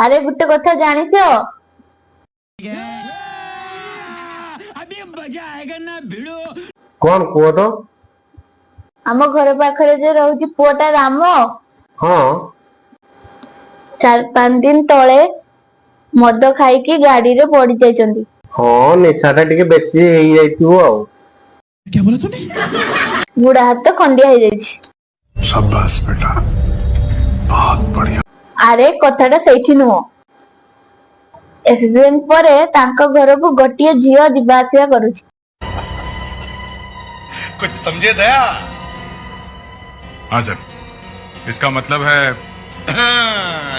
ଆରେ ଗୋଟେ କଥା ଜାଣିଛ? କଣ କୁହ ତ? ଆମ ଘର ପାଖରେ ଯେ ରହୁଛି ପୁଅଟା ରାମ, ହଁ 4-5 ଦିନ ତଳେ ମଦ ଖାଇକି ଗାଡିରେ ପଡି ଯାଇଛନ୍ତି। ହଁ ନିଶାଟା ଟିକେ ବେଶୀ ହେଇଯାଇଥିବ ଆଉ। ଗୁଡ ହାତ ଖଣ୍ଡିଆ ହେଇଯାଇଛି। शाबाश बेटा, बहुत बढ़िया। ଆରେ କଥାଟା ସେଇଠି ନୁହଁ। ଏକ୍ସିଡେଣ୍ଟ ପରେ ତାଙ୍କ ଘରକୁ ଗୋଟିଏ ଝିଅ ଯିବା ଆସିବା କରୁଛି। कुछ समझे दया? हाँ सर, इसका मतलब है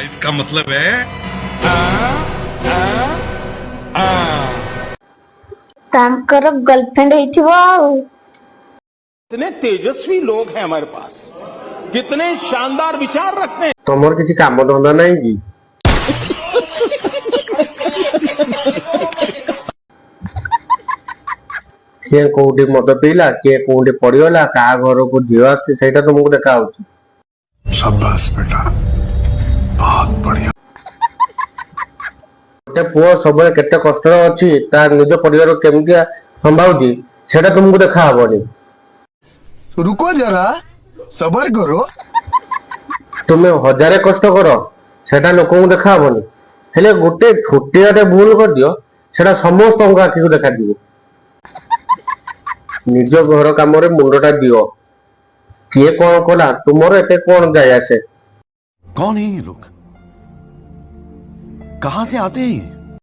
इसका मतलब है ତାଙ୍କର गर्लफ्रेंड ହେଇଥିବ ଆଉ। कितने तेजस्वी लोग हैं हमारे पास, कितने शानदार विचार रखते हैं। ତମର କିଛି କାମ ଧନ୍ଦା ନାହିଁ କି? କିଏ କୋଉଠି ମଦ ପିଇଲା, କିଏ କୋଉଠି ପଡିଗଲା, କାହା ଘରକୁ ଝିଅ ଆସିଛି ସେଇଟା ତମକୁ ଦେଖା ହଉଛି। शाबाश बेटा, बहुत बढ़िया। ଗୋଟେ ପୁଅ ସବୁବେଳେ କେତେ କଷ୍ଟରେ ଅଛି, ତା ନିଜ ପରିବାର କେମିତି ସମ୍ଭାଳୁଛି ସେଟା ତମକୁ ଦେଖା ହବନି। रुको जरा, सबर करो। ତୁମେ 1000 କଷ୍ଟ କର, ସେଟା ଲୋକଙ୍କୁ ଦେଖା ହବନି। ହେଲେ ଗୋଟେ ଛୋଟିଆଟେ ଭୁଲ କରିଦିଅ, ସେଟା ସମସ୍ତଙ୍କ ଆଖିକୁ ଦେଖାଯିବ। ନିଜ ଘର କାମରେ ମୁଣ୍ଡଟା ଦିଅ। କିଏ କଣ କଲା ତୁମର ଏତେ କଣ ଯାଏ ଆସେ? कौन है ये लोग? कहां से आते हैं?